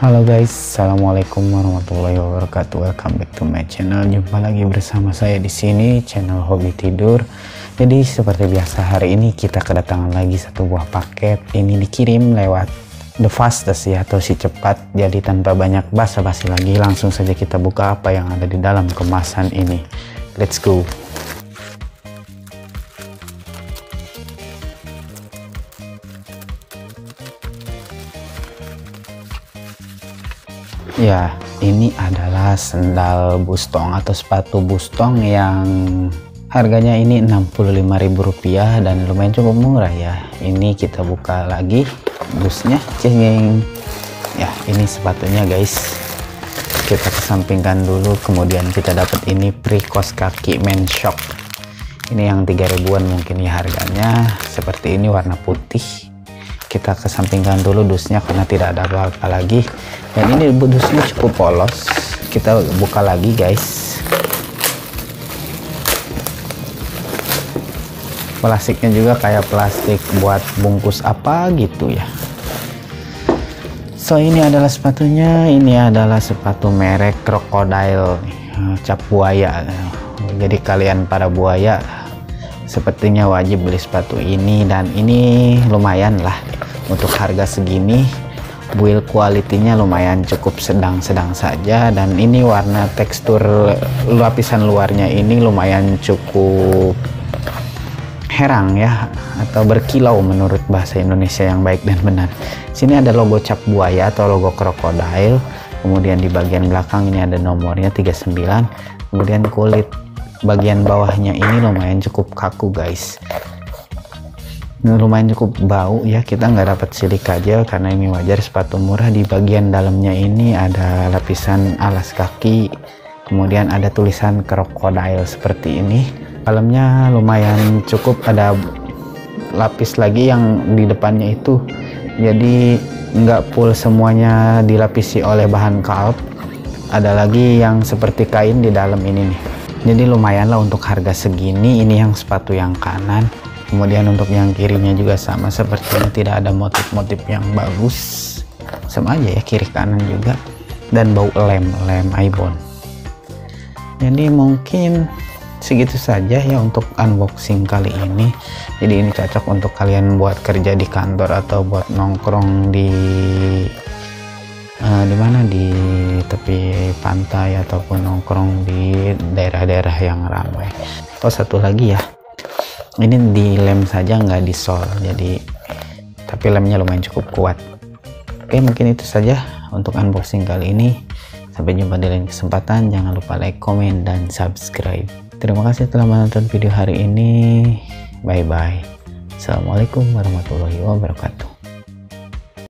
Halo guys, assalamualaikum warahmatullahi wabarakatuh. Welcome back to my channel. Jumpa lagi bersama saya di sini, channel Hobi Tidur. Jadi seperti biasa, hari ini kita kedatangan lagi satu buah paket. Ini dikirim lewat the fastest ya, atau si cepat. Jadi tanpa banyak basa-basi lagi, langsung saja kita buka apa yang ada di dalam kemasan ini. Let's go. Ya, ini adalah sendal bustong atau sepatu bustong yang harganya ini Rp65.000 dan lumayan cukup murah ya. Ini kita buka lagi dusnya, ceng. Ya, ini sepatunya guys. Kita kesampingkan dulu, kemudian kita dapat ini pre-kos kaki men shock. Ini yang 3.000-an mungkin ya harganya. Seperti ini warna putih. Kita kesampingkan dulu dusnya karena tidak ada apa-apa lagi. Dan ini dusnya cukup polos. Kita buka lagi guys. Plastiknya juga kayak plastik buat bungkus apa gitu ya. So ini adalah sepatunya. Ini adalah sepatu merek Crocodile, cap buaya. Jadi kalian para buaya sepertinya wajib beli sepatu ini, dan ini lumayan lah untuk harga segini. Build quality-nya lumayan cukup sedang-sedang saja, dan ini warna tekstur lapisan luarnya ini lumayan cukup herang ya, atau berkilau menurut bahasa Indonesia yang baik dan benar. Sini ada logo cap buaya atau logo Crocodile, kemudian di bagian belakang ini ada nomornya 39, kemudian kulit bagian bawahnya ini lumayan cukup kaku guys. Lumayan cukup bau ya, kita nggak dapat silika gel karena ini wajar, sepatu murah. Di bagian dalamnya ini ada lapisan alas kaki, kemudian ada tulisan Crocodile seperti ini. Dalamnya lumayan cukup, ada lapis lagi yang di depannya itu, jadi nggak full semuanya dilapisi oleh bahan kalp, ada lagi yang seperti kain di dalam ini nih. Jadi lumayan lah untuk harga segini. Ini yang sepatu yang kanan. Kemudian untuk yang kirinya juga sama seperti ini, tidak ada motif-motif yang bagus, sama aja ya kiri kanan juga, dan bau lem ibon. Jadi mungkin segitu saja ya untuk unboxing kali ini. Jadi ini cocok untuk kalian buat kerja di kantor atau buat nongkrong di mana, di tepi pantai ataupun nongkrong di daerah-daerah yang ramai. Oh, satu lagi ya, ini di lem saja nggak di sol, jadi tapi lemnya lumayan cukup kuat. Oke, mungkin itu saja untuk unboxing kali ini. Sampai jumpa di lain kesempatan. Jangan lupa like, komen, dan subscribe. Terima kasih telah menonton video hari ini. Bye bye. Assalamualaikum warahmatullahi wabarakatuh.